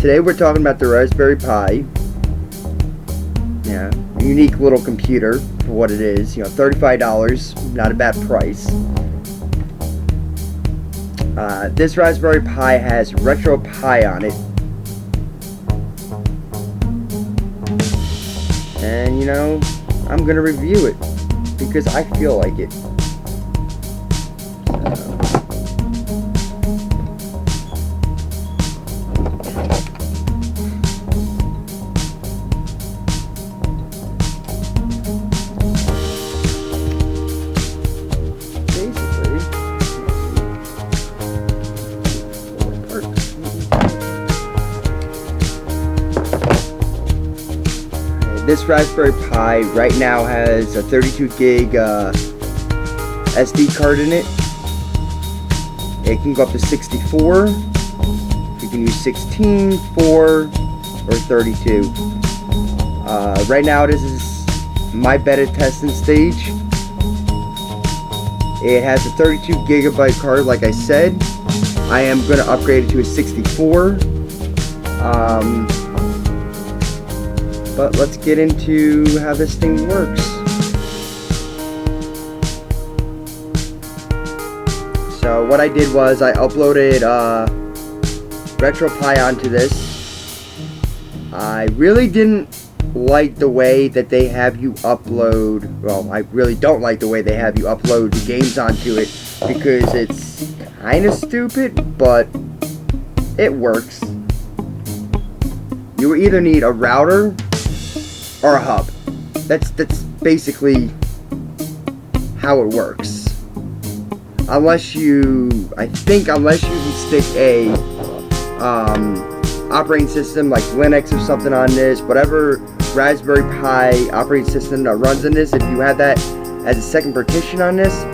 Today we're talking about the Raspberry Pi. Yeah, unique little computer for what it is. You know, $35, not a bad price. This Raspberry Pi has Retropie on it. And you know, I'm gonna review it because I feel like it. This Raspberry Pi right now has a 32 gig SD card in it. It can go up to 64. You can use 16, 4, or 32. Right now this is my beta testing stage. It has a 32 gigabyte card, like I said. I am going to upgrade it to a 64. But let's get into how this thing works. So what I did was I uploaded Retropie onto this. I really didn't like the way that they have you upload, well, I really don't like the way they have you upload the games onto it because it's kind of stupid, but it works. You either need a router or a hub. That's basically how it works. Unless you can stick a operating system like Linux or something on this, whatever Raspberry Pi operating system that runs in this, if you have that as a second partition on this,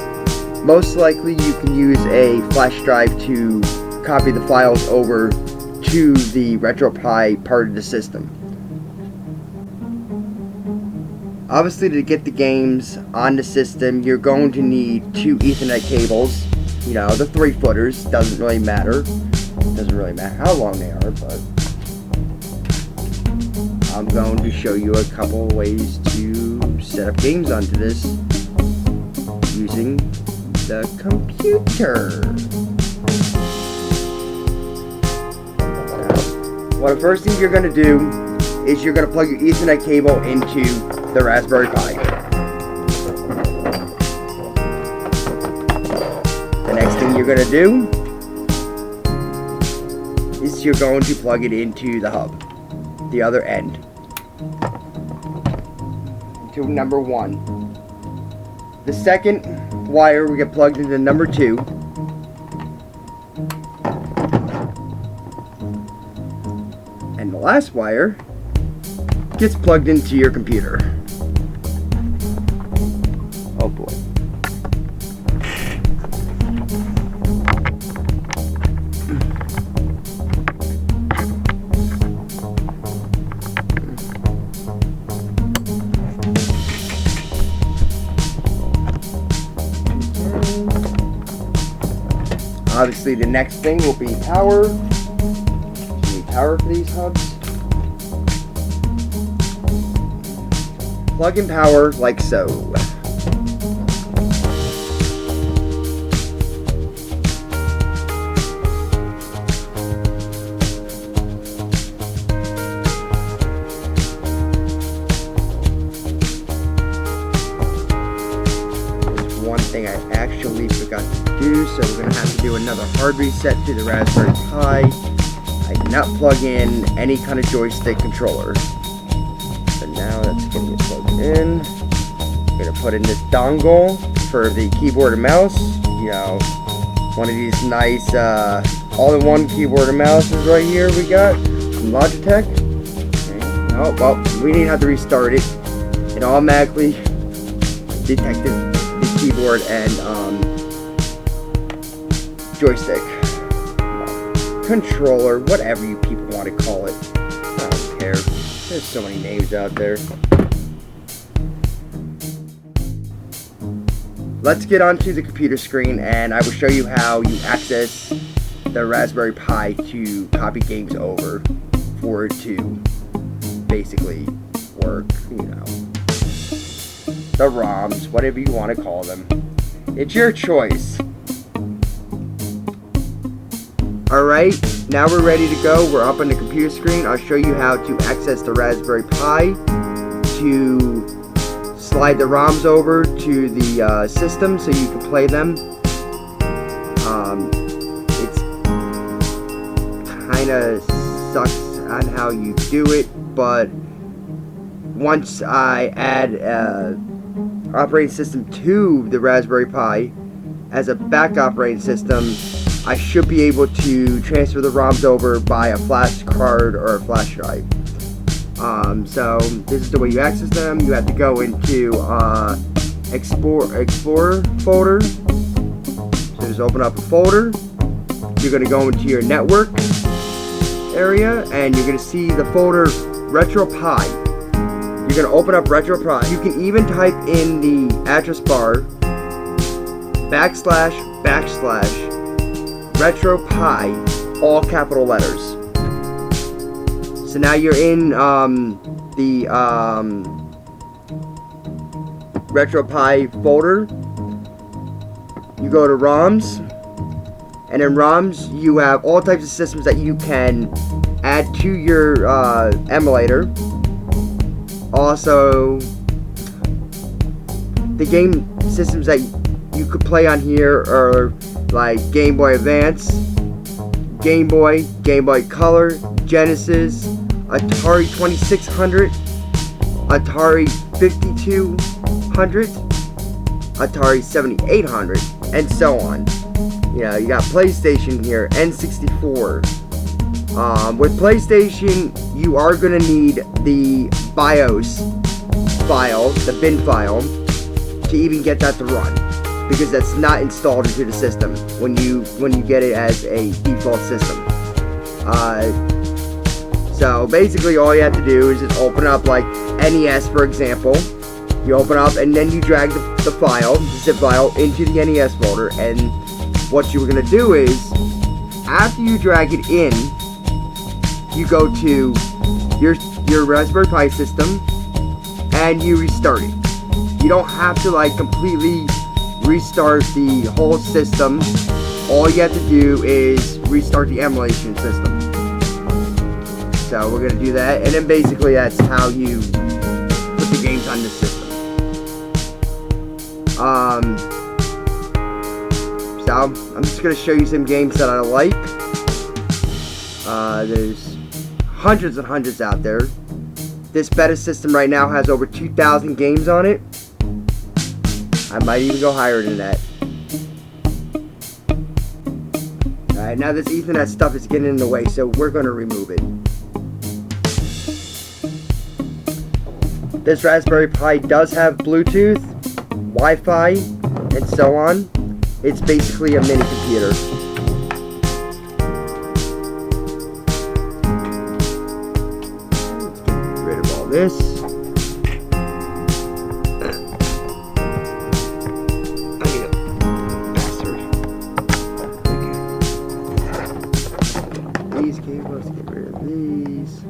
most likely you can use a flash drive to copy the files over to the Retropie part of the system. Obviously, to get the games on the system, you're going to need 2 Ethernet cables. You know, the 3-footers. Doesn't really matter. Doesn't really matter how long they are, but I'm going to show you a couple of ways to set up games onto this using the computer. Well, the first thing you're going to do is you're going to plug your Ethernet cable into the Raspberry Pi. The next thing you're going to do is you're going to plug it into the hub, the other end, to number 1. The second wire will get plugged into number 2. And the last wire gets plugged into your computer. Oh boy. Obviously the next thing will be power. You need power for these hubs. Plug in power like so. There's one thing I actually forgot to do, so we're going to have to do another hard reset to the Raspberry Pi. I did not plug in any kind of joystick controller. So now that's going to get plugged in. I'm going to put in this dongle for the keyboard and mouse. You know, one of these nice all-in-one keyboard and mouses right here we got from Logitech. Okay. Oh, well, we didn't have to restart it. It automatically detected the keyboard and joystick. Controller, whatever you people want to call it. I don't care. There's so many names out there. Let's get onto the computer screen and I will show you how you access the Raspberry Pi to copy games over. for it to basically work, you know. The ROMs, whatever you want to call them. It's your choice. Alright, now we're ready to go. We're up on the computer screen. I'll show you how to access the Raspberry Pi, to slide the ROMs over to the system so you can play them. It's kinda sucks on how you do it, but once I add operating system to the Raspberry Pi as a back operating system, I should be able to transfer the ROMs over by a flash card or a flash drive. So this is the way you access them. You have to go into Explorer folder. So just open up a folder. You're going to go into your network area, and you're going to see the folder Retropie. You're going to open up Retropie. You can even type in the address bar // Retropie, all capital letters. So now you're in the Retropie folder. You go to ROMs, and in ROMs you have all types of systems that you can add to your emulator. Also, the game systems that you could play on here are like Game Boy Advance, Game Boy, Game Boy Color, Genesis, Atari 2600, Atari 5200, Atari 7800, and so on. You know, you got PlayStation here, N64. With PlayStation, you are going to need the BIOS file, the bin file, to even get that to run, because that's not installed into the system when you get it as a default system. So basically all you have to do is just open up like NES, for example. You open up and then you drag the file, the zip file, into the NES folder, and what you're going to do is, after you drag it in, you go to your Raspberry Pi system and you restart it. You don't have to like completely restart the whole system. All you have to do is restart the emulation system. So we're going to do that, and then basically that's how you put the games on the system. So I'm just going to show you some games that I like. There's hundreds and hundreds out there. This beta system right now has over 2,000 games on it. I might even go higher than that. Alright, now this Ethernet stuff is getting in the way, so we're going to remove it. This Raspberry Pi does have Bluetooth, Wi-Fi, and so on. It's basically a mini computer. Let's get rid of all this. These cables, get rid of these.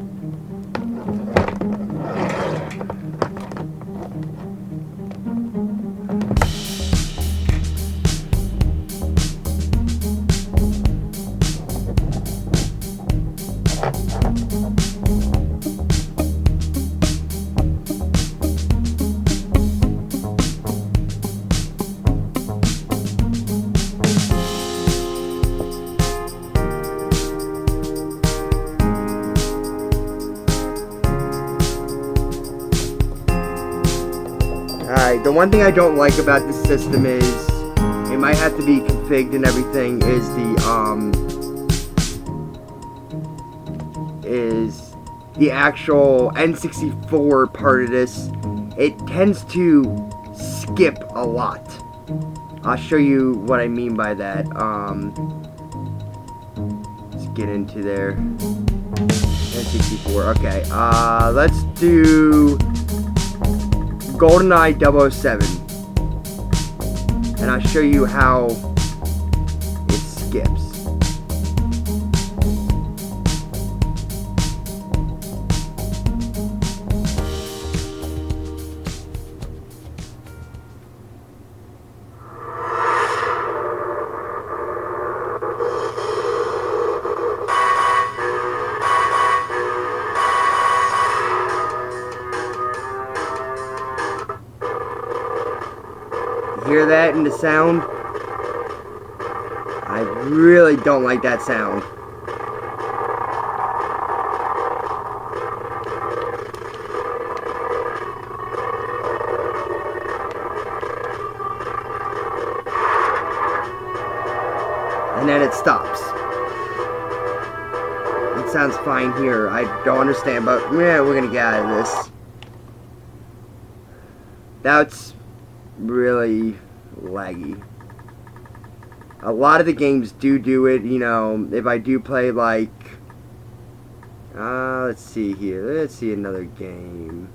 Alright, the one thing I don't like about this system is, it might have to be configured and everything, is the actual N64 part of this. It tends to skip a lot. I'll show you what I mean by that. Let's get into there. N64, okay. Let's do GoldenEye 007, and I'll show you how it skips. Hear that in the sound? I really don't like that sound. And then it stops. It sounds fine here. I don't understand, but yeah, we're gonna get out of this. That's really laggy. A lot of the games do it, you know, if I do play like, let's see here, let's see another game.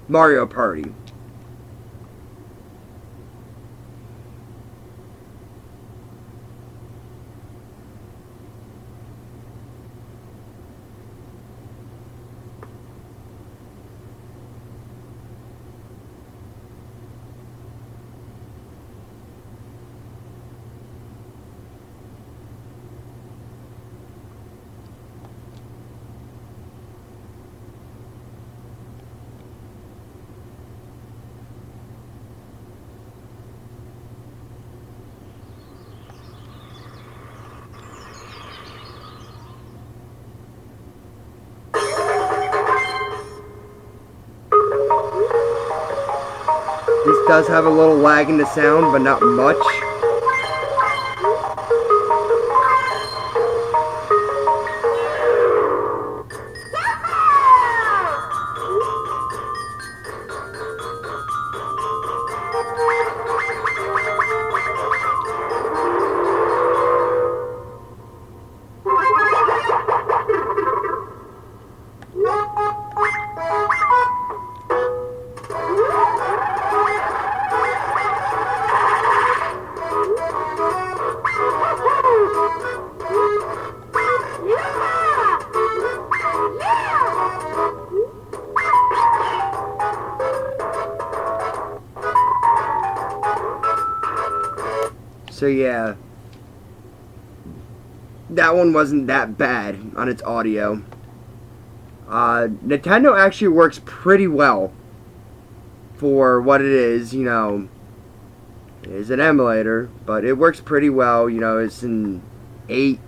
Mario Party. This does have a little lag in the sound, but not much. So yeah, that one wasn't that bad on its audio. Nintendo actually works pretty well for what it is, you know. It is an emulator, but it works pretty well, you know. It's an 8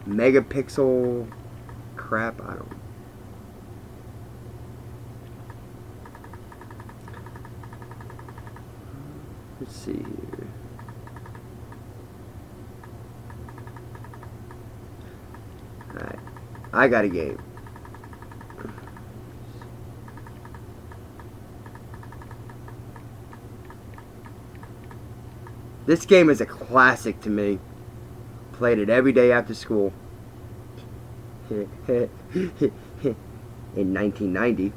megapixel crap, I don't know. Let's see here. Alright, I got a game. This game is a classic to me. Played it every day after school. In 1990.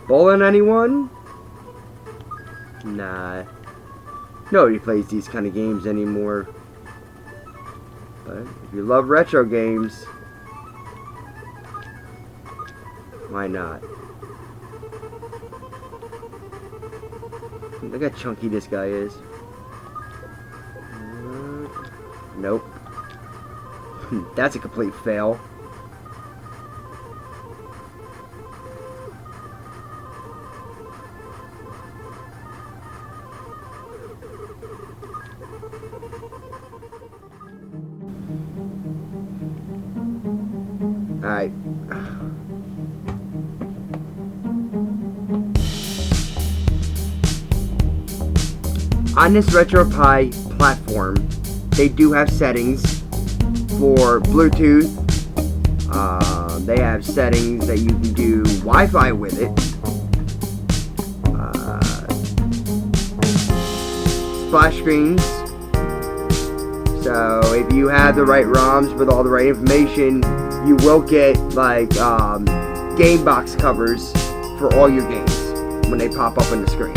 Bowling, anyone? Nah. Nobody plays these kind of games anymore. But if you love retro games, why not? Look how chunky this guy is. Nope. That's a complete fail. Alright. On this Retropie platform, they do have settings for Bluetooth. They have settings that you can do Wi-Fi with it. Splash screens. So if you have the right ROMs with all the right information, you will get like game box covers for all your games when they pop up on the screen,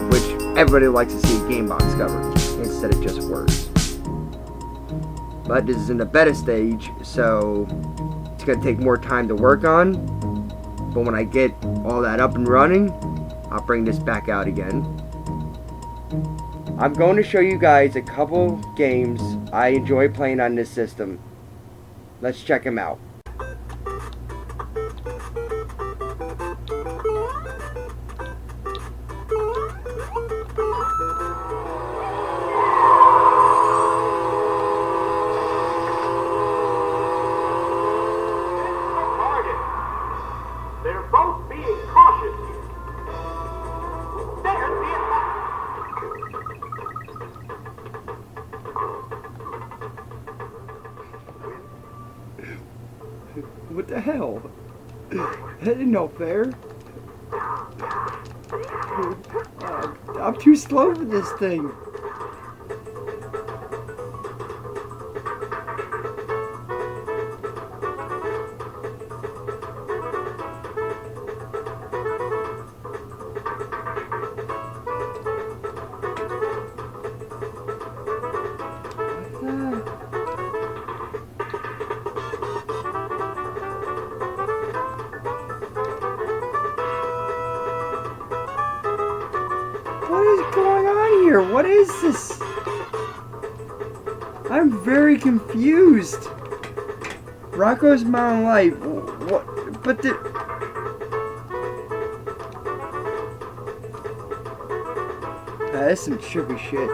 which everybody likes to see a game box cover instead of just words. But this is in the beta stage, so it's going to take more time to work on. But when I get all that up and running, I'll bring this back out again. I'm going to show you guys a couple games I enjoy playing on this system. Let's check them out. They're both being cautious here. There's the attack. What the hell? That ain't no fair. I'm too slow for this thing. What is going on here? What is this? I'm very confused. Rocco's Mountain Light. What? But the... That's some trippy shit.